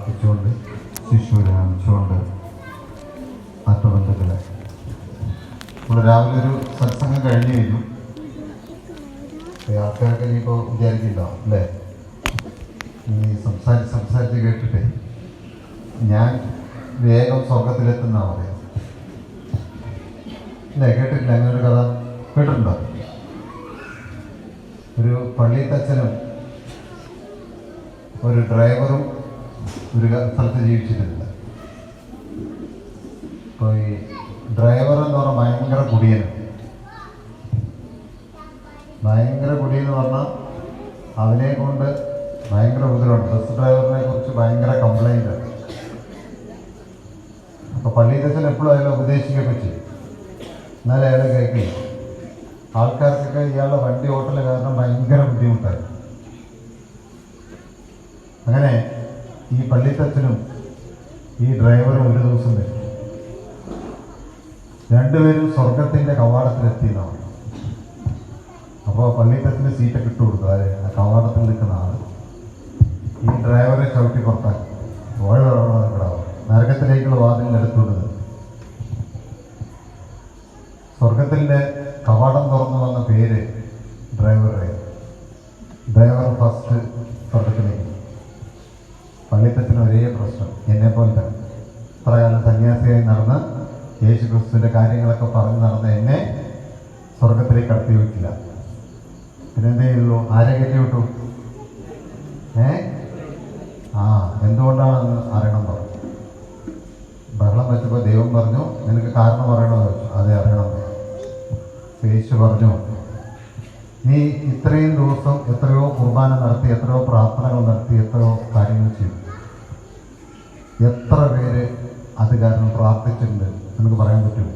പ്രാർത്ഥിച്ചുകൊണ്ട് ശിശുവിനെ കാണിച്ചുകൊണ്ട് ആത്മബന്ധത്തിലെ നമ്മൾ രാവിലെ ഒരു സത്സംഗം കഴിഞ്ഞു കഴിഞ്ഞു. ആൾക്കാരൊക്കെ ഇനിയിപ്പോൾ വിചാരിക്കില്ല അല്ലേ, ഈ സംസാരിച്ച് കേട്ടിട്ടേ ഞാൻ വേഗം സ്വർഗത്തിലെത്തുന്ന പറയാം അല്ലേ. കേട്ടിട്ടില്ല അങ്ങനെ ഒരു കഥ കേട്ടിട്ടുണ്ടോ? ഒരു പള്ളിത്തച്ഛനും ഒരു ഡ്രൈവറും ഒരു സ്ഥലത്ത് ജീവിച്ചിട്ടില്ല. അപ്പോൾ ഈ ഡ്രൈവർ എന്ന് പറഞ്ഞാൽ ഭയങ്കര കുടിയനും. ഭയങ്കര കുടിയെന്ന് പറഞ്ഞാൽ അതിനെ കൊണ്ട് ഭയങ്കര ഉപദ്രവമുണ്ട്. ബസ് ഡ്രൈവറിനെ കുറിച്ച് ഭയങ്കര കംപ്ലൈൻ്റ്. അപ്പോൾ പള്ളിത്തച്ഛൻ എപ്പോഴും അയാളെ ഉപദേശിക്കുകയൊക്കെ ചെയ്യും, എന്നാലും അയാൾ കേൾക്കില്ല. ആൾക്കാർക്കൊക്കെ ഇയാളുടെ വണ്ടി ഓട്ടൽ കാരണം ഭയങ്കര ബുദ്ധിമുട്ടായി. അങ്ങനെ ഈ പള്ളിത്തച്ഛനും ഈ ഡ്രൈവറും ഒരു ദിവസം വരും. രണ്ടുപേരും സ്വർഗത്തിൻ്റെ കവാടത്തിലെത്തിയതാണ്. അപ്പോൾ പള്ളിത്തച്ഛന് സീറ്റൊക്കെ ഇട്ട് കൊടുത്തു. ആ കവാടത്തിൽ നിൽക്കുന്ന ആൾ ഈ ഡ്രൈവറെ ചവിട്ടി പുറത്താക്കി ഓഴക്കിടാവും നരകത്തിലേക്കുള്ള വാതിലിനെടുത്തുകൊണ്ടത്. സ്വർഗത്തിൻ്റെ കവാടം തുറന്നു വന്ന പേര് ഡ്രൈവർ ഫസ്റ്റ് സ്വർഗത്തിലേക്ക്. പള്ളിത്തച്ഛന് ഒരേ പ്രശ്നം, എന്നെപ്പോലെ തന്നെ ഇത്ര കാലം സന്യാസിയായി നടന്ന് യേശു ക്രിസ്തുവിൻ്റെ കാര്യങ്ങളൊക്കെ പറഞ്ഞ് നടന്ന എന്നെ സ്വർഗത്തിലേക്ക് കടത്തി വയ്ക്കില്ല. പിന്നെന്തേ ചെയ്യുള്ളൂ? ആരെ കയറ്റി വിട്ടു? എന്തുകൊണ്ടാണെന്ന് അറിയണം പറഞ്ഞു. ബഹളം വെച്ചപ്പോൾ ദൈവം പറഞ്ഞു, നിനക്ക് കാരണം അറിയണമെന്ന് വെച്ചു. അതെ അറിയണം. യേശു പറഞ്ഞു, നീ ഇത്രയും ദിവസം എത്രയോ കുർബാന നടത്തി, എത്രയോ പ്രാർത്ഥനകൾ നടത്തി, എത്രയോ കാര്യങ്ങൾ ചെയ്തു. എത്ര പേര് അത് കാരണം പ്രാർത്ഥിച്ചിട്ടുണ്ട് എനിക്ക് പറയാൻ പറ്റുമോ?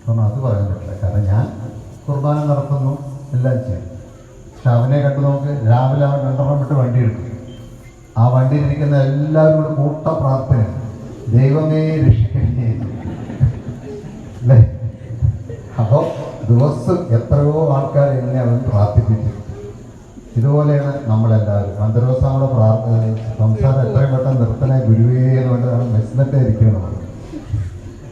കാരണം അത് പറയാൻ പറ്റില്ല. കാരണം ഞാൻ കുർബാന നടത്തുന്നു, എല്ലാം ചെയ്യും. പക്ഷെ അവനെ കണ്ടു നോക്ക്, രാവിലെ അവൻ 2 വിട്ട് വണ്ടി എടുക്കും. ആ വണ്ടിയിലിരിക്കുന്ന എല്ലാവരും കൂടെ കൂട്ട പ്രാർത്ഥന, ദൈവമേ രക്ഷിക്കണേ അല്ലേ. അപ്പോൾ ദിവസം എത്രയോ ആൾക്കാർ എന്നെ അവൻ പ്രാർത്ഥിപ്പിച്ചു. ഇതുപോലെയാണ് നമ്മളെല്ലാവരും. അന്തർദിവസം നമ്മുടെ സംസാരം എത്രയും പെട്ടെന്ന് നിർത്തണേ ഗുരുവേ എന്നുകൊണ്ടാണ് മെസ്സിനത്തെ ഇരിക്കുന്നത്.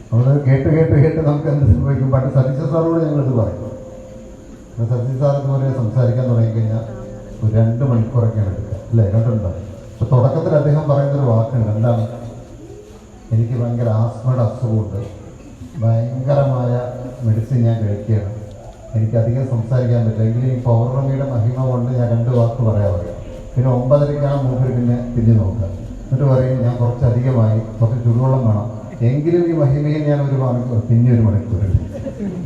നമ്മൾ കേട്ട് നമുക്ക് എന്ത് സംഭവിക്കും? പണ്ട് സതീശ സാറോട് ഞങ്ങളിത് പറയും. സതീശ സാർ ഇതുപോലെ സംസാരിക്കാൻ തുടങ്ങിക്കഴിഞ്ഞാൽ ഒരു 2 മണിക്കൂറൊക്കെയാണ് എടുക്കുക അല്ലേ, കണ്ടിട്ടുണ്ടോ? പക്ഷെ തുടക്കത്തിൽ അദ്ദേഹം പറയുന്നൊരു വാക്കുണ്ട്. എന്താണ്? എനിക്ക് ഭയങ്കര ആസ്മയുടെ അസുഖമുണ്ട്, ഭയങ്കരമായ മെഡിസിൻ ഞാൻ കഴിക്കുകയാണ്, എനിക്കധികം സംസാരിക്കാൻ പറ്റില്ല. എങ്കിലും ഈ പൗർണമിയുടെ മഹിമ കൊണ്ട് ഞാൻ 2 വാക്ക് പറയാൻ. പിന്നെ 9:30 മൂപ്പര് പിന്നെ തിരിഞ്ഞു നോക്കുക. എന്നിട്ട് പറയും, ഞാൻ കുറച്ചധികമായി, കുറച്ച് ചുടുവെള്ളം വേണം, എങ്കിലും ഈ മഹിമയിൽ ഞാൻ 1 മണിക്കൂർ, പിന്നെ 1 മണിക്കൂർ.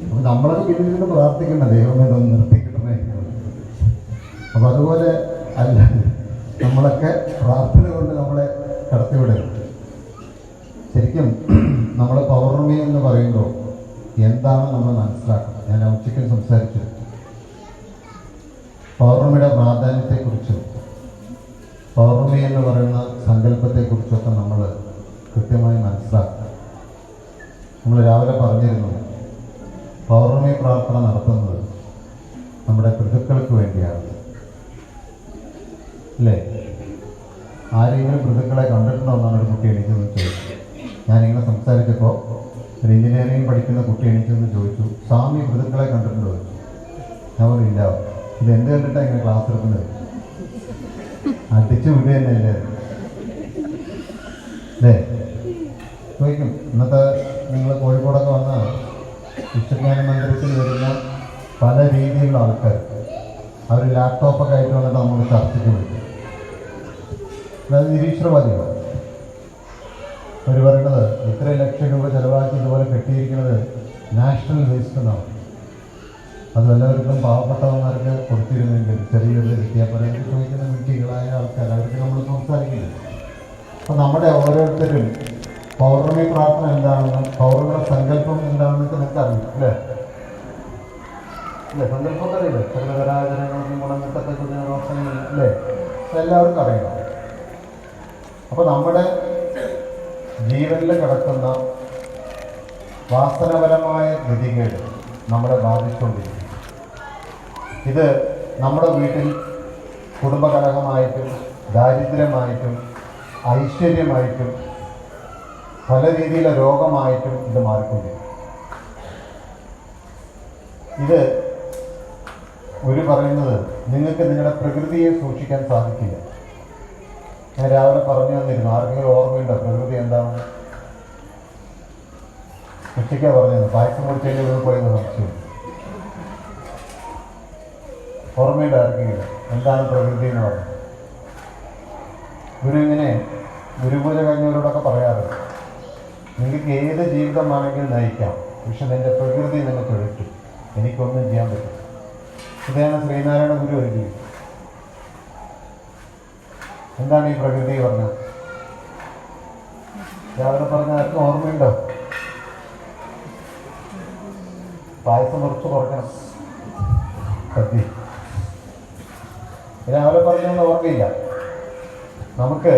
അപ്പം നമ്മളൊക്കെ പിന്നീട് പ്രാർത്ഥിക്കേണ്ട, ദൈവമേ ഇതൊന്ന് നിർത്തിക്കിട്ടണേ. അപ്പം അതുപോലെ അല്ല, നമ്മളൊക്കെ പ്രാർത്ഥന കൊണ്ട് നമ്മളെ കടത്തിവിടരുത്. ശരിക്കും നമ്മൾ പൗർണമി എന്ന് പറയുമ്പോൾ എന്താണ് നമ്മൾ മനസ്സിലാക്കുന്നത്? ഞാൻ ഉച്ചയ്ക്ക് സംസാരിച്ചു പൗർണമിയുടെ പ്രാധാന്യത്തെക്കുറിച്ചും പൗർണമി എന്ന് പറയുന്ന സങ്കല്പത്തെക്കുറിച്ചൊക്കെ നമ്മൾ കൃത്യമായി മനസ്സിലാക്കുക. നമ്മൾ രാവിലെ പറഞ്ഞിരുന്നു, പൗർണമി പ്രാർത്ഥന നടത്തുന്നത് നമ്മുടെ പിതൃക്കൾക്ക് വേണ്ടിയാണ് അല്ലേ. ആരെങ്കിലും പിതൃക്കളെ കണ്ടിട്ടുണ്ടോ എന്നാണ് ഒരു കുട്ടി എണീച്ചെന്ന് ചോദിച്ചു. ഞാനിങ്ങനെ സംസാരിച്ചപ്പോൾ ഒരു എഞ്ചിനീയറിംഗ് പഠിക്കുന്ന കുട്ടി എണീച്ചെന്ന് ചോദിച്ചു, സ്വാമി പിതൃക്കളെ കണ്ടിട്ടുണ്ടോ? ഞാൻ പറയില്ല. ഇത് എന്ത് കണ്ടിട്ടാണ് ഇങ്ങനെ ക്ലാസ് എടുക്കുന്നത്? അടിച്ചു വിടുക തന്നെയല്ലേ അല്ലേ ചോദിക്കും. ഇന്നത്തെ നിങ്ങൾ കോഴിക്കോടൊക്കെ വന്നാൽ വിശ്വജ്ഞാന മന്ദിരത്തിൽ വരുന്ന പല രീതിയിലുള്ള ആൾക്കാർ അവർ ലാപ്ടോപ്പൊക്കെ ആയിട്ട് വന്നിട്ട് നമ്മൾ ചർച്ചയ്ക്ക് വിളിക്കും. അതായത് നിരീശ്വരവാദികളാണ്. അവർ പറയുന്നത് ഇത്രയും ലക്ഷം രൂപ ചിലവാക്കി ഇതുപോലെ കെട്ടിയിരിക്കുന്നത് നാഷണൽ വേസ്റ്റ് എന്നാണ്. അത് എല്ലാവർക്കും പാവപ്പെട്ടവന്മാർക്ക് കൊടുത്തിരുന്നെങ്കിൽ ചെറിയൊരു കിട്ടിയാൽ പോലെ ചോദിക്കുന്ന വ്യക്തികളായ ആൾക്കാർ അവർക്ക് നമ്മൾ സംസാരിക്കില്ല. അപ്പം നമ്മുടെ ഓരോരുത്തരും പൗർണമി പ്രാർത്ഥന എന്താണെന്നും പൗർണമി സങ്കല്പം എന്താണെന്നൊക്കെ നിങ്ങൾക്ക് അറിയും അല്ലേ. അല്ലേ, സങ്കല്പമൊക്കെ അറിയില്ലേ? സർവകരാചരണങ്ങൾക്കും ഗുണങ്ങൾക്കൊക്കെ കുഞ്ഞുറോഷങ്ങൾ അല്ലേ, എല്ലാവർക്കും അറിയണം. അപ്പോൾ നമ്മുടെ ജീവനിൽ കിടക്കുന്ന വാസനപരമായ ഗതികേട് നമ്മളെ ബാധിച്ചുകൊണ്ടിരിക്കും. ഇത് നമ്മുടെ വീട്ടിൽ കുടുംബകലഹമായിട്ടും ദാരിദ്ര്യമായിട്ടും ഐശ്വര്യമായിട്ടും പല രീതിയിലെ രോഗമായിട്ടും ഇത് മാറിക്കൊണ്ടിരിക്കും. ഇത് ഒരു പറയുന്നത് നിങ്ങൾക്ക് നിങ്ങളുടെ പ്രകൃതിയെ സൂക്ഷിക്കാൻ സാധിക്കില്ല. ഞാൻ രാവിലെ പറഞ്ഞു വന്നിരുന്നു, ആർക്കെങ്കിലും ഓർമ്മയുണ്ടോ പ്രകൃതി എന്താണെന്ന്? ഉച്ചയ്ക്കാ പറഞ്ഞത്, പായസം കുടിച്ചതിൻ്റെ ഉള്ളിൽ പോയത് സംശയം. ഓർമ്മയുണ്ടോ ആർക്കെങ്കിലും എന്താണ് പ്രകൃതി എന്ന് പറഞ്ഞത്? ഗുരു ഇങ്ങനെ ഗുരുപൂജ കഴിഞ്ഞവരോടൊക്കെ പറയാറുണ്ട്, നിങ്ങൾക്ക് ഏത് ജീവിതമാണെങ്കിലും നയിക്കാം, പക്ഷെ നിന്റെ പ്രകൃതി നിങ്ങൾക്ക് എടുത്തു, എനിക്കൊന്നും ചെയ്യാൻ പറ്റും. ഇതാണ് ശ്രീനാരായണ ഗുരു ഒരുക്കി. എന്താണ് ഈ പ്രകൃതി പറഞ്ഞത്? രാവിലെ പറഞ്ഞ ആർക്കും ഓർമ്മയുണ്ടോ? പായസം കുറച്ച് കുറയ്ക്കണം. സത്യ രാവിലെ പറഞ്ഞൊന്നും ഓർമ്മയില്ല. നമുക്ക്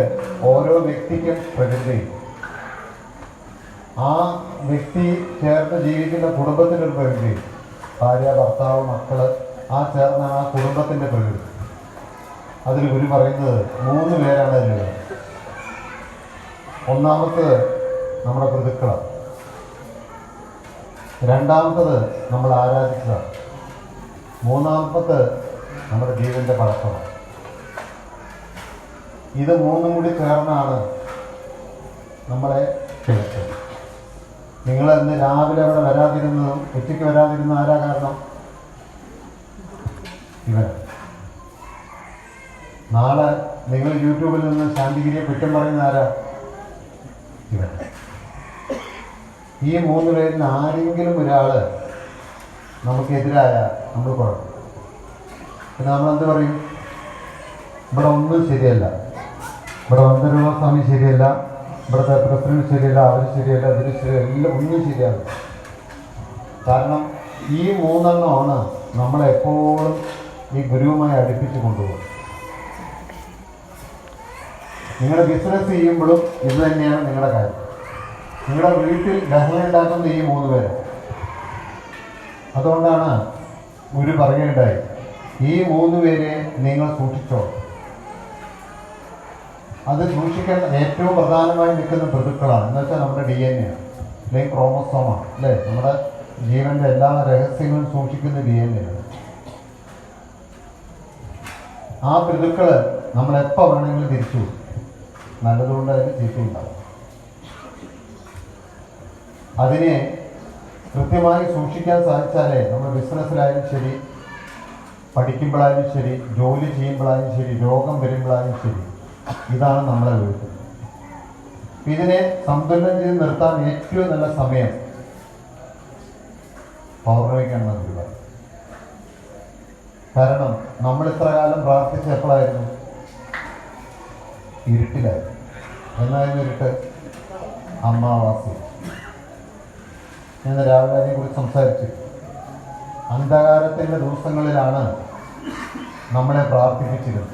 ഓരോ വ്യക്തിക്കും പ്രകൃതി, ആ വ്യക്തി ചേർന്ന് ജീവിക്കുന്ന കുടുംബത്തിൻ്റെ പ്രകൃതി, ഭാര്യ, ഭർത്താവ്, മക്കള്, ആ ചേർന്ന ആ കുടുംബത്തിൻ്റെ പ്രകൃതി. അതിൽ ഗുരു പറയുന്നത് 3 പേരാണ് അതിലുള്ളത്. ഒന്നാമത്തത് നമ്മുടെ പിതൃക്കളാണ്, രണ്ടാമത്തത് നമ്മൾ ആരാധിച്ചതാണ്, മൂന്നാമത്തത് നമ്മുടെ ജീവന്റെ പഴക്കമാണ്. ഇത് 3 കൂടി ചേർന്നാണ് നമ്മളെ ക്ഷണിച്ചത്. നിങ്ങൾ ഇന്ന് രാവിലെ അവിടെ വരാതിരുന്നതും ഉച്ചയ്ക്ക് വരാതിരുന്ന ആരാ കാരണം? ഇവൻ. നാളെ നിങ്ങൾ യൂട്യൂബിൽ നിന്ന് ശാന്തിഗിരിയെ കുറ്റം പറയുന്ന ആരാ? ഇവൻ. ഈ 3 പേരിൽ ആരെങ്കിലും ഒരാള് നമുക്കെതിരായ നമ്മൾ കുഴപ്പം. പിന്നെ നമ്മളെന്ത് പറയും? ഇവിടെ ഒന്നും ശരിയല്ല, ഇവിടെ വന്ദരൂപസ്വാമി ശരിയല്ല, ഇവിടുത്തെ പ്രസിഡന്റ് ശരിയല്ല, അവർ ശരിയല്ല, ഇതിന് ശരിയല്ല, ഒന്നും ശരിയല്ല. കാരണം ഈ 3 എണ്ണമാണ് നമ്മളെപ്പോഴും ഈ ഗുരുവുമായി അടുപ്പിച്ച് കൊണ്ടുപോകും. നിങ്ങളുടെ ബിസിനസ് ചെയ്യുമ്പോഴും ഇത് തന്നെയാണ് നിങ്ങളുടെ കാര്യം. നിങ്ങളുടെ വീട്ടിൽ ബഹളം ഉണ്ടാക്കുന്ന ഈ 3 പേര്. അതുകൊണ്ടാണ് ഗുരു പറയുകയുണ്ടായി, ഈ 3 പേരെ നിങ്ങൾ സൂക്ഷിച്ചോ. അത് സൂക്ഷിക്കാൻ ഏറ്റവും പ്രധാനമായി നിൽക്കുന്ന പ്രതിക്കളാണ്. എന്ന് വെച്ചാൽ നമ്മുടെ DNA ആണ്, അല്ലെങ്കിൽ ക്രോമസോമാണ്, അല്ലേ? നമ്മുടെ ജീവന്റെ എല്ലാ രഹസ്യങ്ങളും സൂക്ഷിക്കുന്ന DNA ആണ്. ആ പ്രതിക്കള് നമ്മളെപ്പോൾ വേണമെങ്കിലും തിരിച്ചു, നല്ലതുകൊണ്ടായാലും ചീത്തയുണ്ടാവും. അതിനെ കൃത്യമായി സൂക്ഷിക്കാൻ സാധിച്ചാലേ നമ്മൾ ബിസിനസ്സിലായാലും ശരി, പഠിക്കുമ്പോഴായാലും ശരി, ജോലി ചെയ്യുമ്പോഴായാലും ശരി, രോഗം വരുമ്പോഴായാലും ശരി, ഇതാണ് നമ്മളെ വീട്. ഇതിനെ സന്തുലനം ചെയ്ത് നിർത്താൻ ഏറ്റവും നല്ല സമയം പൗർണമിക്കാണെന്ന് നമുക്ക് പറയാം. കാരണം നമ്മൾ ഇത്ര കാലം പ്രാർത്ഥിച്ച എപ്പോഴായിരുന്നു? ഇരുട്ടിലായിരുന്നു. എന്നായിരുന്നു ഇരുട്ട്? അമാവാസി. ഞാൻ രാവിലെ അതിനെക്കുറിച്ച് സംസാരിച്ചു. അന്ധകാരത്തിൻ്റെ ദിവസങ്ങളിലാണ് നമ്മളെ പ്രാർത്ഥിപ്പിച്ചിരുന്നത്.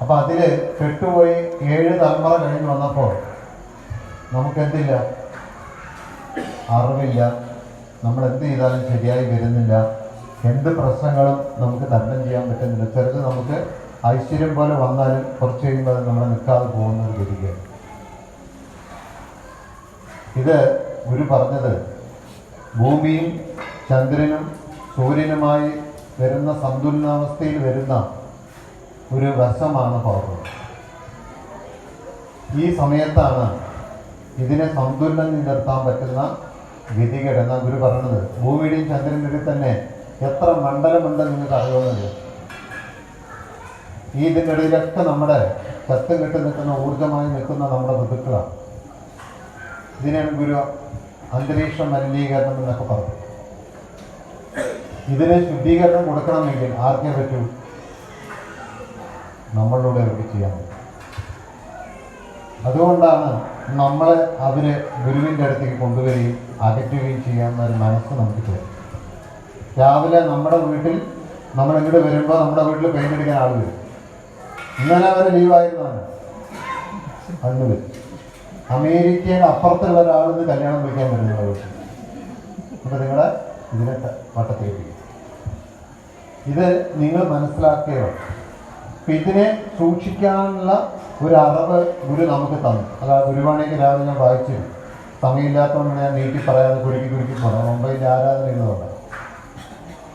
അപ്പം അതിൽ പെട്ടുപോയി 7 തലമുറ കഴിഞ്ഞ് വന്നപ്പോൾ നമുക്കെന്തില്ല? അറിവില്ല. നമ്മൾ എന്ത് ചെയ്താലും ശരിയായി വരുന്നില്ല. എന്ത് പ്രശ്നങ്ങളും നമുക്ക് തരണം ചെയ്യാൻ പറ്റുന്നില്ല. ചിലത് നമുക്ക് ഐശ്വര്യം പോലെ വന്നാലും കുറച്ച് കഴിയുമ്പോൾ അത് നമ്മളെ നിൽക്കാതെ പോകുന്ന ഒരു ഗതികയാണ്. ഇത് ഗുരു പറഞ്ഞത് ഭൂമിയും ചന്ദ്രനും സൂര്യനുമായി വരുന്ന സന്തുലനാവസ്ഥയിൽ വരുന്ന ഒരു വശമാണ് പൗർണമി. ഈ സമയത്താണ് ഇതിനെ സന്തുലനം നിർത്താൻ പറ്റുന്ന ഗതികേട്. എന്നാ ഗുരു പറഞ്ഞത്, ഭൂമിയുടെയും ചന്ദ്രൻ്റെയും തന്നെ എത്ര മണ്ഡലമുണ്ടെന്ന് നിങ്ങൾക്ക് അറിയുമെന്നില്ല. ഈ ഇതിൻ്റെ ഇടയിലൊക്കെ നമ്മുടെ ശക്തം കെട്ടി നിൽക്കുന്ന, ഊർജമായി നിൽക്കുന്ന നമ്മുടെ ബന്ധുക്കളാണ്. ഇതിനാണ് ഗുരു അന്തരീക്ഷ മലിനീകരണം എന്നൊക്കെ പറഞ്ഞു. ഇതിന് ശുദ്ധീകരണം കൊടുക്കണമെങ്കിൽ ആർക്കേ പറ്റൂ? നമ്മളിലൂടെ അവർക്ക് ചെയ്യാൻ പറ്റും. അതുകൊണ്ടാണ് നമ്മളെ അവര് ഗുരുവിൻ്റെ അടുത്തേക്ക് കൊണ്ടുവരികയും അകറ്റുകയും ചെയ്യാവുന്ന ഒരു മനസ്സ് നമുക്ക് തരും. രാവിലെ നമ്മുടെ വീട്ടിൽ നമ്മൾ ഇങ്ങോട്ട് വരുമ്പോൾ നമ്മുടെ വീട്ടിൽ പെയിൻ്റ് അടിക്കാൻ ആൾ വരും. ഇന്നലെ അവരെ ലീവായിരുന്നാണ് അതിന് വരും. അമേരിക്കയുടെ അപ്പുറത്തുള്ള ഒരാളിന്ന് കല്യാണം വിളിക്കാൻ വരുന്നത് വീട്ടിൽ. അപ്പം നിങ്ങളെ ഇതിനെ വട്ടത്തേക്ക് ഇത് നിങ്ങൾ മനസ്സിലാക്കുകയോ ഇതിനെ സൂക്ഷിക്കാനുള്ള ഒരു അറിവ് ഗുരു നമുക്ക് തന്നു. അത് ആ ഗുരുവാണിക്ക് രാവിലെ ഞാൻ വായിച്ചു. സമയമില്ലാത്തതുകൊണ്ട് ഞാൻ നീട്ടി പറയാതെ കുരുക്കി പോകണം. മുംബൈയിലെ ആരാധന ഇന്നുണ്ട്.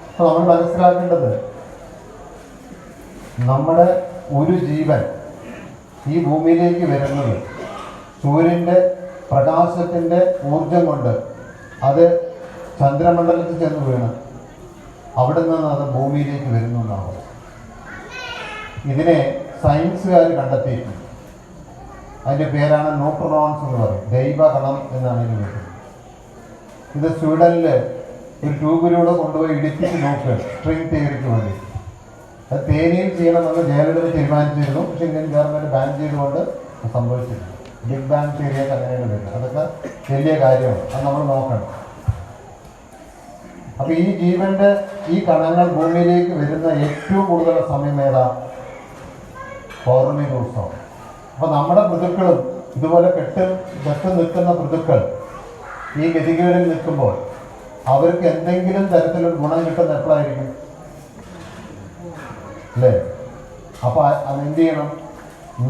അപ്പോൾ നമ്മൾ മനസ്സിലാക്കേണ്ടത്, നമ്മുടെ ഒരു ജീവൻ ഈ ഭൂമിയിലേക്ക് വരുന്നത് സൂര്യൻ്റെ പ്രകാശത്തിൻ്റെ ഊർജം കൊണ്ട് അത് ചന്ദ്രമണ്ഡലത്തിൽ ചെന്ന് വീണ് അവിടെ നിന്ന് അത് ഭൂമിയിലേക്ക് വരുന്നു എന്നാണ്. ഇതിനെ സയൻസുകാർ കണ്ടെത്തിയിട്ടുണ്ട്. അതിൻ്റെ പേരാണ് ന്യൂട്രോൺസ് എന്ന് പറയും. ദൈവകണം എന്നാണ് ഇതിന് വിളിക്കുന്നത്. ഇത് സ്വീഡനിൽ ഒരു ട്യൂബിലൂടെ കൊണ്ടുപോയി ഇടിപ്പിച്ച് നോക്കുക, സ്ട്രിങ് തിയറിക്ക് വേണ്ടി. അത് തേനിയിൽ ചെയ്യണമെന്ന് ജയലളിത തീരുമാനിച്ചിരുന്നു. പക്ഷേ ഇന്ത്യൻ ഗവൺമെൻറ് ബാൻ ചെയ്തുകൊണ്ട് സംഭവിച്ചില്ല. ബിഗ് ബാങ് തിയറിയൊക്കെ അങ്ങനെയാണ് വരുന്നത്. അതൊക്കെ വലിയ കാര്യമാണ്. അത് നമ്മൾ നോക്കണം. അപ്പോൾ ഈ ജീവന്റെ ഈ കണങ്ങൾ ഭൂമിയിലേക്ക് വരുന്ന ഏറ്റവും കൂടുതൽ സമയം ഏതാ? പൗർണമി ദിവസമാണ്. അപ്പോൾ നമ്മുടെ പൃഥുക്കളും ഇതുപോലെ കെട്ട് നിൽക്കുന്ന പൃഥുക്കൾ ഈ ഗതികേടിൽ നിൽക്കുമ്പോൾ അവർക്ക് എന്തെങ്കിലും തരത്തിലൊരു ഗുണം കിട്ടുന്ന എപ്പോഴായിരിക്കും അല്ലേ? അപ്പോൾ അതെന്ത് ചെയ്യണം?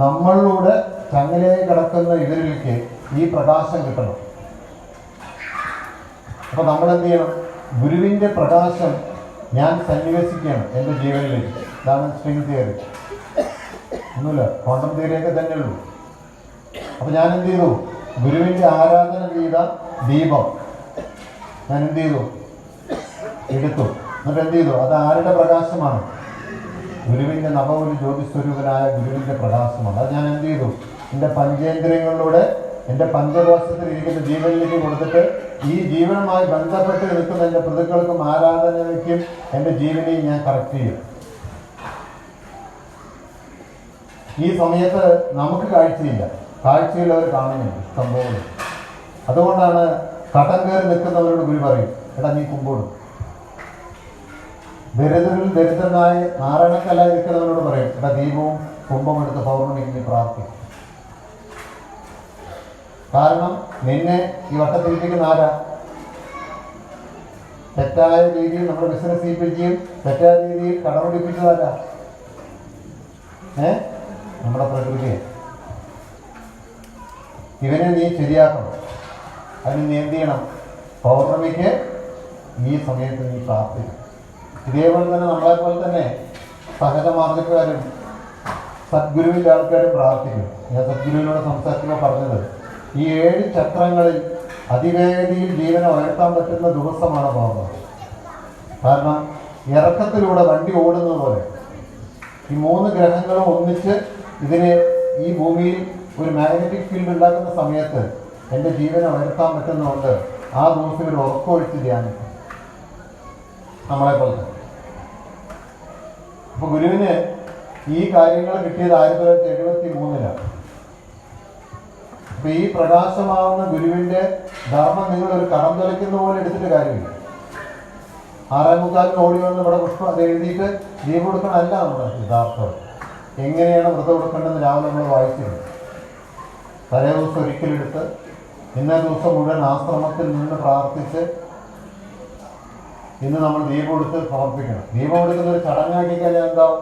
നമ്മളിലൂടെ ചങ്ങലയായി കിടക്കുന്ന ഇവരിലേക്ക് ഈ പ്രകാശം കിട്ടണം. അപ്പോൾ നമ്മളെന്ത് ചെയ്യണം? ഗുരുവിൻ്റെ പ്രകാശം ഞാൻ സന്നിവേശിക്കുകയാണ് എൻ്റെ ജീവനിലേക്ക്. ഇതാണ് സ്ട്രിങ് തിയറി. ഒന്നുമില്ല, ക്വാണ്ടം തിയറിയൊക്കെ തന്നെ ഉള്ളൂ. അപ്പോൾ ഞാൻ എന്ത് ചെയ്തു? ഗുരുവിൻ്റെ ആരാധന ചെയ്ത ദീപം ഞാൻ എന്ത് ചെയ്തു? എടുത്തു. എന്നിട്ട് എന്ത് ചെയ്തു? അത് ആരുടെ പ്രകാശമാണ്? ഗുരുവിൻ്റെ നവൊരു ജ്യോതിസ്വരൂപനായ ഗുരുവിൻ്റെ പ്രകാശമാണ്. അത് ഞാൻ എന്ത് ചെയ്തു? എൻ്റെ പഞ്ചേന്ദ്രിയങ്ങളിലൂടെ എൻ്റെ പഞ്ചകോശത്തിൽ ഇരിക്കുന്ന ജീവനിലേക്ക് കൊടുത്തിട്ട് ഈ ജീവനുമായി ബന്ധപ്പെട്ട് നിൽക്കുന്ന എൻ്റെ പൃഥുക്കൾക്കും ആരാധനയ്ക്കും എൻ്റെ ജീവനെയും ഞാൻ കറക്റ്റ് ചെയ്യും. ഈ സമയത്ത് നമുക്ക് കാഴ്ചയില്ല, കാഴ്ചയുള്ളവർ കാണുന്നില്ല സംഭവം. അതുകൊണ്ടാണ് കടം കയറി നിൽക്കുന്നവരോട് ഗുരു പറയും, എടാ നീ കുമ്പോടും. ദരിദ്രരിൽ ദരിദ്രനായ നാരായണക്കല്ലായി നിൽക്കുന്നവരോട് പറയും, എടാ ദീപവും കുംഭം എടുത്ത് പൗർണമിക്ക് നീ പ്രാർത്ഥിക്കും. കാരണം നിന്നെ ഈ വട്ടത്തിരിക്കുന്ന ആരാ? തെറ്റായ രീതിയിൽ നമ്മുടെ ബിസിനസ് ചെയ്യിപ്പിക്കുകയും തെറ്റായ രീതിയിൽ കടമെടുപ്പിച്ചതാരാ? നമ്മുടെ പ്രകൃതിയെ. ഇവനെ നീ ശരിയാക്കണം. അതിന് നീ എന്ത് ചെയ്യണം? പൗർണമിക്ക് ഈ സമയത്ത് നീ പ്രാർത്ഥിക്കണം. ഇതേപോലെ തന്നെ നമ്മളെപ്പോലെ തന്നെ സഹജമാർഗക്കാരും സദ്ഗുരുവിൻ്റെ ആൾക്കാരും പ്രാർത്ഥിക്കും. ഞാൻ സദ്ഗുരുവിനോട് സംസാരിക്കുമ്പോൾ പറഞ്ഞത്, ഈ 7 ചക്രങ്ങളിൽ അതിവേഗതയിൽ ജീവനെ ഉയർത്താൻ പറ്റുന്ന ദിവസമാണ് പൗർണമി. കാരണം ഇറക്കത്തിലൂടെ വണ്ടി ഓടുന്നത് പോലെ ഈ 3 ഗ്രഹങ്ങളും ഒന്നിച്ച് ഇതിനെ ഈ ഭൂമിയിൽ ഒരു മാഗ്നറ്റിക് ഫീൽഡ് ഉണ്ടാക്കുന്ന സമയത്ത് എൻ്റെ ജീവനെ ഉയർത്താൻ പറ്റുന്നതുകൊണ്ട് ആ ദിവസം ഒരു ഉറക്കമൊഴിച്ച് ധ്യാനിക്കും നമ്മളെപ്പോലെ തന്നെ. അപ്പോൾ ഗുരുവിന് ഈ കാര്യങ്ങൾ കിട്ടിയത് 1973-ലാണ്. അപ്പൊ ഈ പ്രകാശമാവുന്ന ഗുരുവിന്റെ ധർമ്മം നിങ്ങൾ ഒരു കടം തുലയ്ക്കുന്ന പോലെ എടുത്തിട്ട് കാര്യമില്ല. 6:45 ഓടി വന്ന് ഇവിടെ പുഷ്പം അത് എഴുതിയിട്ട് ദീപം കൊടുക്കണമല്ല നമ്മുടെ യഥാർത്ഥം. എങ്ങനെയാണ് വ്രതം കൊടുക്കേണ്ടതെന്ന് രാവിലെ നമ്മൾ വായിച്ചിരുന്നു. തലേ ദിവസം ഒരിക്കലെടുത്ത് ഇന്നേ ദിവസം മുഴുവൻ ആശ്രമത്തിൽ നിന്ന് പ്രാർത്ഥിച്ച് ഇന്ന് നമ്മൾ ദീപം കൊടുത്ത് സമർപ്പിക്കണം. ദീപം കൊടുക്കുന്ന ഒരു ചടങ്ങാക്കി കഴിഞ്ഞാൽ എന്താവും?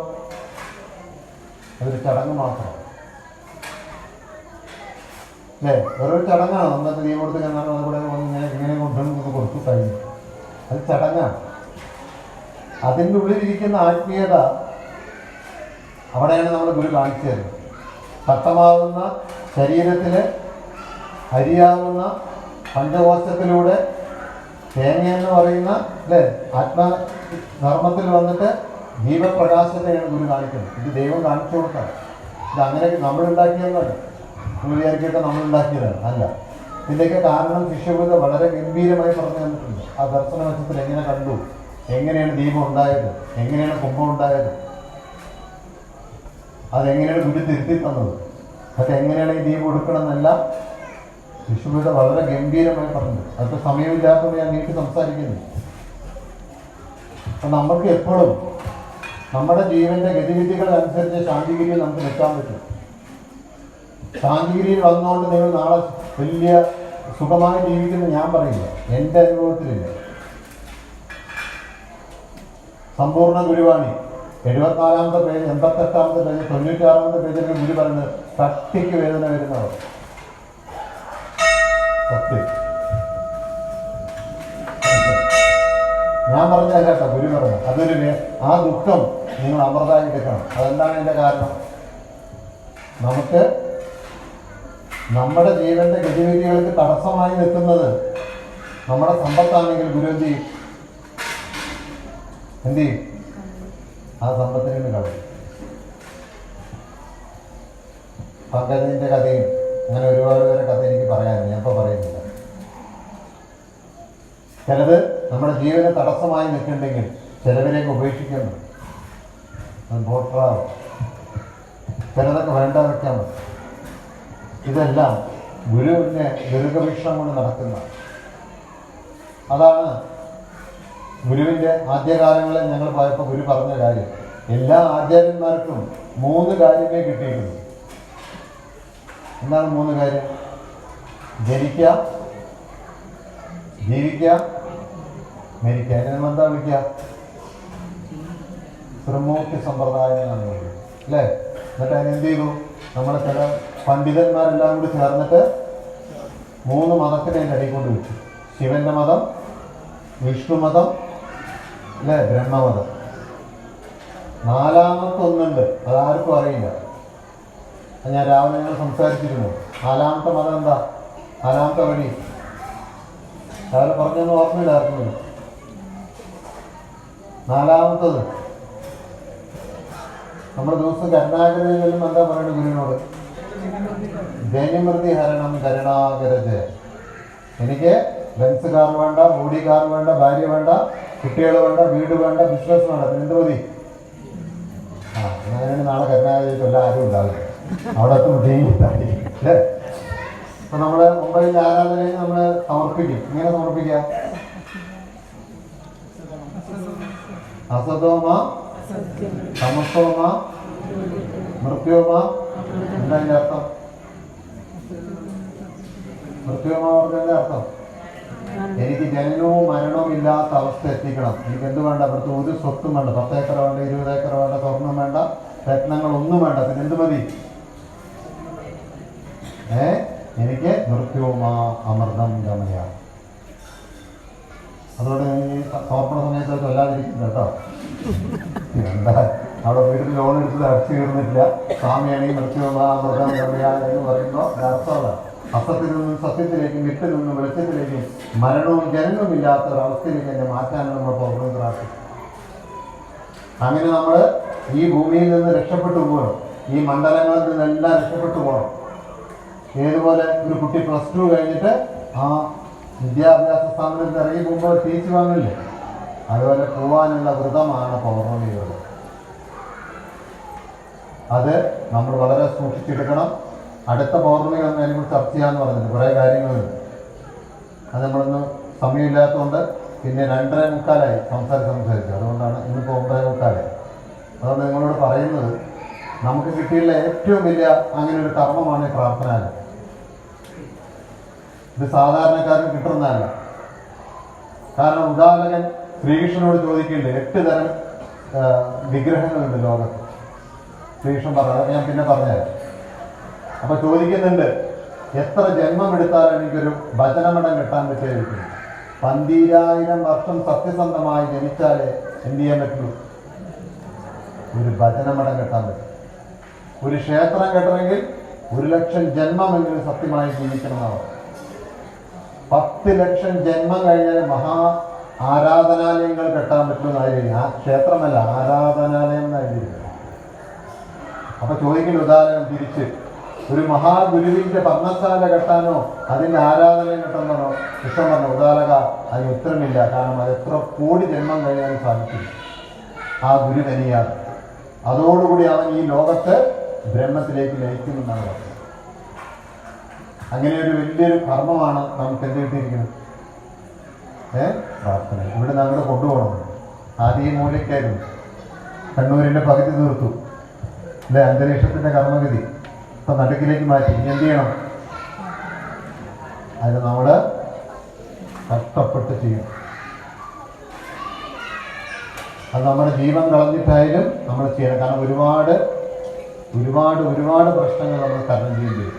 അതൊരു ചടങ്ങ് മാത്രമാണ് അല്ലേ? ഓരോ ചടങ്ങാണ്. നമുക്ക് ദീപം കൊടുത്ത് കഴിഞ്ഞാൽ അതുകൂടെ ഇങ്ങനെ കൊണ്ടുവന്ന് കൊടുത്തു കഴിഞ്ഞു. അത് ചടങ്ങാണ്. അതിൻ്റെ ഉള്ളിലിരിക്കുന്ന ആത്മീയത അവിടെയാണ് നമ്മൾ ഗുരു കാണിച്ചു തരുന്നത്. ശക്തമാകുന്ന ശരീരത്തിൽ അരിയാവുന്ന പഞ്ചകോശത്തിലൂടെ തേങ്ങ എന്ന് പറയുന്ന അല്ലേ ആത്മധർമ്മത്തിൽ വന്നിട്ട് ദീപപ്രകാശത്തെയാണ് ഗുരു കാണിക്കുന്നത്. ഇത് ദൈവം കാണിച്ചു കൊടുക്കാം. ഇത് അങ്ങനെ നമ്മളുണ്ടാക്കിയതല്ല, നമ്മൾ വിചാരിക്കൊക്കെ നമ്മളുണ്ടാക്കിയതാണ് അല്ല. ഇതിൻ്റെയൊക്കെ കാരണം ശിഷ്യഗുരു വളരെ ഗംഭീരമായി പറഞ്ഞു തന്നിട്ടുണ്ട്. ആ ദർശന വശത്തിൽ എങ്ങനെ കണ്ടു, എങ്ങനെയാണ് ദീപം ഉണ്ടായത്, എങ്ങനെയാണ് കുംഭം ഉണ്ടായത്, അതെങ്ങനെയാണ് ഗുരു തിരുത്തി തന്നത്, അതെങ്ങനെയാണ് ഈ ദീപം എടുക്കണമെന്നെല്ലാം ശിഷ്യഗുരു വളരെ ഗംഭീരമായി പറഞ്ഞു. അതിപ്പോൾ സമയമില്ലാത്തതുകൊണ്ട് ഞാൻ നീട്ടി സംസാരിക്കുന്നു. അപ്പം നമുക്ക് എപ്പോഴും നമ്മുടെ ജീവന്റെ ഗതിവിധികൾ അനുസരിച്ച് ശാന്തിഗിരിയിൽ നമുക്ക് നിൽക്കാൻ പറ്റും. ശാന്തിഗിരിയിൽ വന്നുകൊണ്ട് നിങ്ങൾ നാളെ വലിയ സുഖമായി ജീവിക്കുന്നു ഞാൻ പറയില്ല, എൻ്റെ അനുഭവത്തിലില്ല. സമ്പൂർണ്ണ ഗുരുവാണി 74-ാമത്തെ പേജ്, 88-ാമത്തെ പേജ്, 96-ാമത്തെ പേജിൽ ഗുരു പറയുന്നത് കട്ടിക്ക് വേദന വരുന്നവർ. സത്യം ഞാൻ പറഞ്ഞല്ല കേട്ടോ, ഗുരു പറഞ്ഞു. അതൊരു ആ ദുഃഖം നിങ്ങൾ അമൃതായി എടുക്കണം. അതെന്താണ് അതിൻ്റെ കാരണം? നമുക്ക് നമ്മുടെ ജീവന്റെ ഗതിവിധികൾക്ക് തടസ്സമായി നിൽക്കുന്നത് നമ്മുടെ സമ്പത്താണെങ്കിൽ ഗുരു എന്ത് ചെയ്യും? ആ സമ്പത്തിന് നിന്ന് കളയും. പങ്കജിന്റെ കഥയും അങ്ങനെ ഒരുപാട് പേരെ കഥ എനിക്ക് പറയാനില്ല, ഞാൻ ഇപ്പോൾ പറയുന്നില്ല. ചിലത് നമ്മുടെ ജീവന് തടസ്സമായി നിൽക്കുന്നുണ്ടെങ്കിൽ ചിലവരെയൊക്കെ ഉപേക്ഷിക്കുന്നു, ബോട്ടറാവും, ചിലതൊക്കെ വേണ്ട വയ്ക്കാൻ പറ്റും. ഇതെല്ലാം ഗുരുവിൻ്റെ ദീർഘവീക്ഷണം കൊണ്ട് നടക്കുന്ന. അതാണ് ഗുരുവിൻ്റെ ആദ്യകാലങ്ങളിൽ ഞങ്ങൾ പോയപ്പോൾ ഗുരു പറഞ്ഞ കാര്യം. എല്ലാ ആചാര്യന്മാർക്കും 3 കാര്യമേ കിട്ടിയിട്ടുണ്ട്. എന്താണ് 3 കാര്യം? ജനിക്കുക, ജീവിക്കുക, മരിക്കുക. അതിന് നമ്മൾ എന്താ വിളിക്കുക? ത്രിമൂർത്തി സമ്പ്രദായം എന്നാണ് പറയുന്നത്, അല്ലേ? എന്നിട്ട് അതിനെന്ത് ചെയ്തു? നമ്മളെ ചില പണ്ഡിതന്മാരെല്ലാം കൂടി ചേർന്നിട്ട് 3 മതത്തിനെ അതിൻ്റെ അടിയിൽ കൊണ്ട് വെച്ചു. ശിവന്റെ മതം, വിഷ്ണുമതം, അല്ലേ, ബ്രഹ്മമതം. 4ാമത്തെ ഒന്നുണ്ട്, അതാർക്കും അറിയില്ല. ഞാൻ രാവിലെ ഞങ്ങൾ സംസാരിച്ചിരുന്നു. 4ാമത്തെ മതം എന്താ? 4ാമത്തെ വഴി രാവിലെ പറഞ്ഞൊന്നും ഓർമ്മയില്ല ആർക്കും. 4ാമത്തത് നമ്മുടെ ദിവസം കരുണാകരയിലും എന്താ പറയുന്നത് ഗുരുവിനോട്? ജനിമൃതി ഹരണം കരുണാകരജ. എനിക്ക് ബെൻസ് കാർ വേണ്ട, ബോഡി കാർ വേണ്ട, ഭാര്യ വേണ്ട, കുട്ടികൾ വേണ്ട, വീട് വേണ്ട, ബിസിനസ് വേണ്ട, എന്ത് മതി? അങ്ങനെയാണ് നാളെ കരുണാകരയിൽ എല്ലാ ആരും ഉണ്ടാവില്ല. അവിടെ അല്ലേ? ഇപ്പൊ നമ്മള് മുംബൈയിൽ ആരാധനയിൽ നമ്മള് സമർപ്പിക്കും. ഇങ്ങനെ സമർപ്പിക്കാം: അസതോമ സമസ്തോമ മൃത്യോമ. എന്താ അതിന്റെ അർത്ഥം? മൃത്യോമ പറഞ്ഞതിന്റെ അർത്ഥം എനിക്ക് ജനനവും മരണവും ഇല്ലാത്ത അവസ്ഥ എത്തിക്കണം. എനിക്ക് എന്ത് വേണ്ട? അവിടുത്തെ ഒരു സ്വത്തും വേണ്ട, 10 ഏക്കർ വേണ്ട, 20 ഏക്കർ വേണ്ട, സ്വർണം വേണ്ട, രത്നങ്ങളൊന്നും വേണ്ട. പിന്നെ എന്ത് മതി? എനിക്ക് മൃത്യോമ അമൃതം ഗമയ. അതുകൊണ്ട് ഈ സമർപ്പണ സമയത്ത് കൊല്ലാതിരിക്കുന്നത് കേട്ടോ. എന്താ അവിടെ വീട്ടിൽ ലോൺ എടുത്തത് അടച്ചു തീർന്നിട്ടില്ല, സ്വാമിയാണെങ്കിൽ മൃത്യോമ അമൃതം ഗമയ എന്ന് പറയുമ്പോൾ അർത്ഥമുള്ള അസത്തിൽ നിന്നും സത്യത്തിലേക്കും വിത്തിൽ നിന്നും വെളിച്ചത്തിലേക്കും മരണവും ജനനവും ഇല്ലാത്ത ഒരവസ്ഥയിലേക്ക് എന്നെ മാറ്റാനാണ് നമ്മൾ പൗർണ്ണമി പ്രാർത്ഥിക്കുന്നത്. അങ്ങനെ നമ്മൾ ഈ ഭൂമിയിൽ നിന്ന് രക്ഷപ്പെട്ടു പോകണം, ഈ മണ്ഡലങ്ങളിൽ നിന്നെല്ലാം രക്ഷപ്പെട്ടു പോകണം. ഏതുപോലെ ഒരു കുട്ടി +2 കഴിഞ്ഞിട്ട് ആ വിദ്യാഭ്യാസ സ്ഥാപനത്തിൽ ഇറങ്ങി പോകുമ്പോൾ ഫീസ് വാങ്ങില്ലേ, അതുപോലെ പോവാനുള്ള വ്രതമാണ് പൗർണ്ണമി വ്രതം. അത് നമ്മൾ വളരെ സൂക്ഷിച്ചെടുക്കണം. അടുത്ത പൗർണ്ണമി നമ്മൾ അതിനെക്കുറിച്ച് ചർച്ച ചെയ്യാമെന്ന് പറഞ്ഞിട്ടുണ്ട്. കുറേ കാര്യങ്ങളുണ്ട്. അത് നമ്മളൊന്ന് സമയമില്ലാത്തതുകൊണ്ട് പിന്നെ 2:45 സംസാരിച്ചു. അതുകൊണ്ടാണ് ഇന്നിപ്പോൾ 9:45. അതുകൊണ്ട് നിങ്ങളോട് പറയുന്നത്, നമുക്ക് കിട്ടിയുള്ള ഏറ്റവും വലിയ അങ്ങനെ ഒരു കർമ്മമാണ് ഈ പ്രാർത്ഥനാലയം. ഇത് സാധാരണക്കാരന് കിട്ടുന്നതല്ല. കാരണം ഉദാഹരണൻ ശ്രീകൃഷ്ണനോട് ചോദിക്കുന്നുണ്ട്, 8 തരം വിഗ്രഹങ്ങളുണ്ട് ലോകത്ത്. ശ്രീകൃഷ്ണൻ പറഞ്ഞു, അത് ഞാൻ പിന്നെ പറഞ്ഞുതരാം. അപ്പൊ ചോദിക്കുന്നുണ്ട്, എത്ര ജന്മം എടുത്താലും എനിക്കൊരു ഭജനമഠം കെട്ടാൻ പറ്റിയിരിക്കുന്നു. 12,000 വർഷം സത്യസന്ധമായി ജനിച്ചാലേ എന്ത് ചെയ്യാൻ പറ്റുള്ളൂ? ഒരു ഭജനമഠം കെട്ടാൻ പറ്റും. ഒരു ക്ഷേത്രം കെട്ടണമെങ്കിൽ 1,00,000 ജന്മമെങ്കിലും സത്യമായി ജീവിക്കണമെന്നാണ്. 10 ലക്ഷം ജന്മം കഴിഞ്ഞാൽ മഹാ ആരാധനാലയങ്ങൾ കെട്ടാൻ പറ്റുമെന്നായിരിക്കും. ആ ക്ഷേത്രമല്ല, ആരാധനാലയം എന്നായിരിക്കും. അപ്പൊ ചോദിക്കുന്ന ഉദാഹരണം തിരിച്ച്, ഒരു മഹാഗുരുവിന്റെ പർണശാല കെട്ടാനോ അതിന്റെ ആരാധനയും കെട്ടുന്നോ കൃഷ്ണൻ പറഞ്ഞ ഉദാഹരണ അതിന് ഉത്തരമില്ല. കാരണം അത് എത്ര കോടി ജന്മം കഴിയാനും സാധിക്കില്ല ആ ഗുരു തനിയാതെ. അതോടുകൂടി അവൻ ഈ ലോകത്ത് ബ്രഹ്മത്തിലേക്ക് ലയിക്കുമെന്നാണ് പറഞ്ഞത്. അങ്ങനെ ഒരു വലിയൊരു കർമ്മമാണ് നമുക്ക് എന്ത് കിട്ടിയിരിക്കുന്നത്? പ്രാർത്ഥന. ഇവിടെ അങ്ങോട്ട് കൊണ്ടുപോകണം. ആദ്യം മൂലയ്ക്കായിരുന്നു, കണ്ണൂരിന്റെ പകുതി തീർത്തു, അല്ലെ? അന്തരീക്ഷത്തിന്റെ കർമ്മഗതി ഇപ്പൊ നടുക്കിലേക്ക് മാറ്റി. ഇനി എന്ത് ചെയ്യണം? അതിന് നമ്മള് കഷ്ടപ്പെട്ട് ചെയ്യണം. അത് നമ്മുടെ ജീവൻ കളഞ്ഞിട്ടായാലും നമ്മൾ ചെയ്യണം. കാരണം ഒരുപാട് ഒരുപാട് ഒരുപാട് പ്രശ്നങ്ങൾ നമ്മൾ തരണം ചെയ്യേണ്ടി വരും.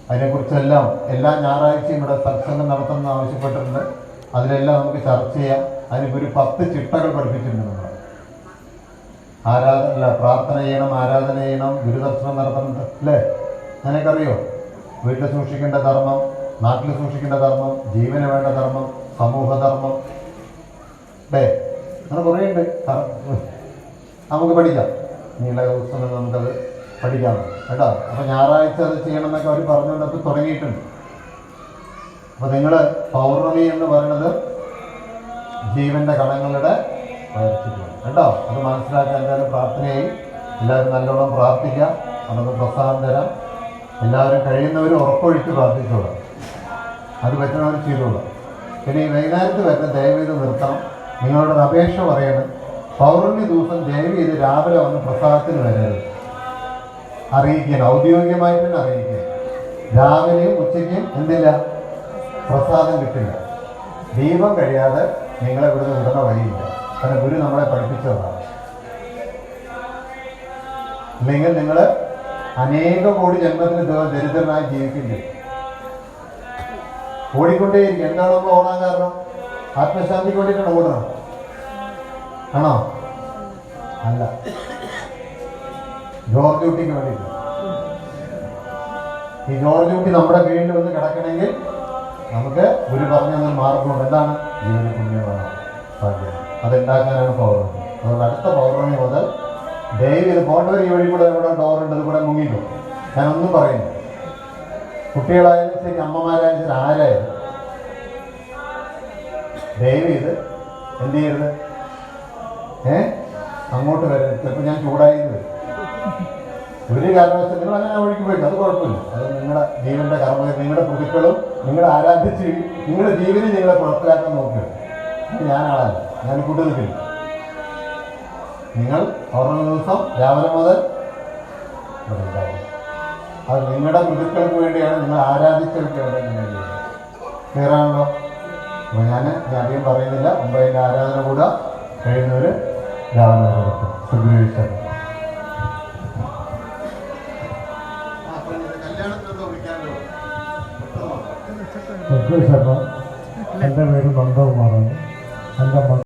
അതിനെക്കുറിച്ചെല്ലാം എല്ലാ ഞായറാഴ്ചയും ഇവിടെ സത്സംഗം നടത്തണമെന്ന് ആവശ്യപ്പെട്ടിട്ടുണ്ട്. അതിലെല്ലാം നമുക്ക് ചർച്ച ചെയ്യാം. അതിനിപ്പോൾ ഒരു 10 ചിട്ടകൾ പഠിപ്പിച്ചിട്ടുണ്ട് നമ്മൾ. പ്രാർത്ഥന ചെയ്യണം, ആരാധന ചെയ്യണം, ഗുരുദർശനം നടത്തണം, അല്ലേ? അങ്ങനെയൊക്കെ അറിയോ? വീട്ടിൽ സൂക്ഷിക്കേണ്ട ധർമ്മം, നാട്ടിൽ സൂക്ഷിക്കേണ്ട ധർമ്മം, ജീവന് വേണ്ട ധർമ്മം, സമൂഹധർമ്മം, അല്ലേ? അങ്ങനെ കുറേ ഉണ്ട്. നമുക്ക് പഠിക്കാം. നീല പുസ്തകങ്ങൾ നമുക്കത് പഠിക്കാം കേട്ടോ. അപ്പോൾ ഞായറാഴ്ച അത് ചെയ്യണമെന്നൊക്കെ അവർ പറഞ്ഞുകൊണ്ടൊക്കെ തുടങ്ങിയിട്ടുണ്ട്. അപ്പോൾ നിങ്ങൾ പൗർണമി എന്ന് പറയുന്നത് ജീവന്റെ കണങ്ങളുടെ വരച്ചിട്ടുണ്ട് കേട്ടോ. അത് മനസ്സിലാക്കാൻ എന്തായാലും പ്രാർത്ഥനയായി എല്ലാവരും നല്ലോണം പ്രാർത്ഥിക്കാം. നമുക്ക് പ്രസാദം തരാം. എല്ലാവരും കഴിയുന്നവരും ഉറപ്പൊഴിച്ച് പ്രാർത്ഥിച്ചോളാം. അത് പറ്റുന്നവർ ചെയ്തോളാം. പിന്നെ ഈ വൈകുന്നേരത്ത് വരുന്ന ദയവീത് നിർത്തണം. നിങ്ങളോട് അപേക്ഷ പറയണം. പൗർണമി ദിവസം ദയവീത് രാവിലെ വന്ന് പ്രസാദത്തിന് വരരുത്. അറിയിക്കണം, ഔദ്യോഗികമായിട്ട് തന്നെ അറിയിക്കുക. രാവിലെയും ഉച്ചയ്ക്കും എന്തില്ല, പ്രസാദം കിട്ടില്ല. ദീപം കഴിയാതെ നിങ്ങളെ ഇവിടുന്ന് വിടുന്ന വഴിയില്ല. കാരണം ഗുരു നമ്മളെ പഠിപ്പിച്ചതാണ്. അല്ലെങ്കിൽ നിങ്ങൾ അനേക കോടി ജന്മത്തിന് ദരിദ്രനായി ജീവിക്കില്ലേ? ഓടിക്കൊണ്ടേയിരിക്കും. എന്താണ് നമ്മൾ ഓടാൻ കാരണം? ആത്മശാന്തിക്ക് വേണ്ടിയിട്ടാണ് ഓടണം, ആണോ? അല്ല, ജോർജ് കുട്ടിക്ക് വേണ്ടിയിട്ട്. ഈ ജോർജ് കുട്ടി നമ്മുടെ വീട്ടിൽ വന്ന് കിടക്കണമെങ്കിൽ നമുക്ക് ഗുരു പറഞ്ഞ മാർഗമുണ്ട്. എന്താണ്? ജീവന പുണ്യമാണ് ഭാഗ്യം. അതുണ്ടാക്കാനാണ് പൗർണമി. അതുകൊണ്ട് അടുത്ത പൗർണമി മുതൽ ദയവ് ഇത് പോണ്ടവർ ഈ വഴി കൂടെ ഇവിടെ ഡോറുണ്ട്, ഇത് കൂടെ മുങ്ങിക്കും. ഞാനൊന്നും പറയുന്നു. കുട്ടികളായാലും ശരി, അമ്മമാരായാലും ശരി, ആരായാലും ദയവ് ഇത് എന്ത് ചെയ്യരുത്, അങ്ങോട്ട് വരരുത്. ചിലപ്പോൾ ഞാൻ ചൂടായി വരും. ഒരു കാരണവശാലും നിങ്ങൾ അങ്ങനെ വഴിക്ക് പോയിട്ട് അത് കുഴപ്പമില്ല. അത് നിങ്ങളുടെ ജീവന്റെ കർമ്മ, നിങ്ങളുടെ പുതുക്കളും നിങ്ങളെ ആരാധിച്ച് നിങ്ങളുടെ ജീവനെ നിങ്ങളെ പുറത്തിലാക്കാൻ നോക്കുക. ഞാനാളല്ല, ഞാൻ കൂട്ടുനിൽക്കില്ല. നിങ്ങൾ ഓരോ ദിവസം രാവിലെ മുതൽ ഇവിടെ ഉണ്ടാവും. അത് നിങ്ങളുടെ പുതുക്കൾക്ക് വേണ്ടിയാണ്, നിങ്ങൾ ആരാധിച്ചവർക്ക് വേണ്ടി നിങ്ങൾ ചെയ്യുന്നത്. ക്ലിയറാണല്ലോ? അപ്പോൾ ഞാൻ അധികം പറയുന്നില്ല. മുമ്പ് അതിൻ്റെ ആരാധന കൂടെ കഴിയുന്നവർ രാവിലെ നടത്തും. സുഗ്രഹിച്ചത് എൻ്റെ പേര് നന്ദകുമാറാണ്. എൻ്റെ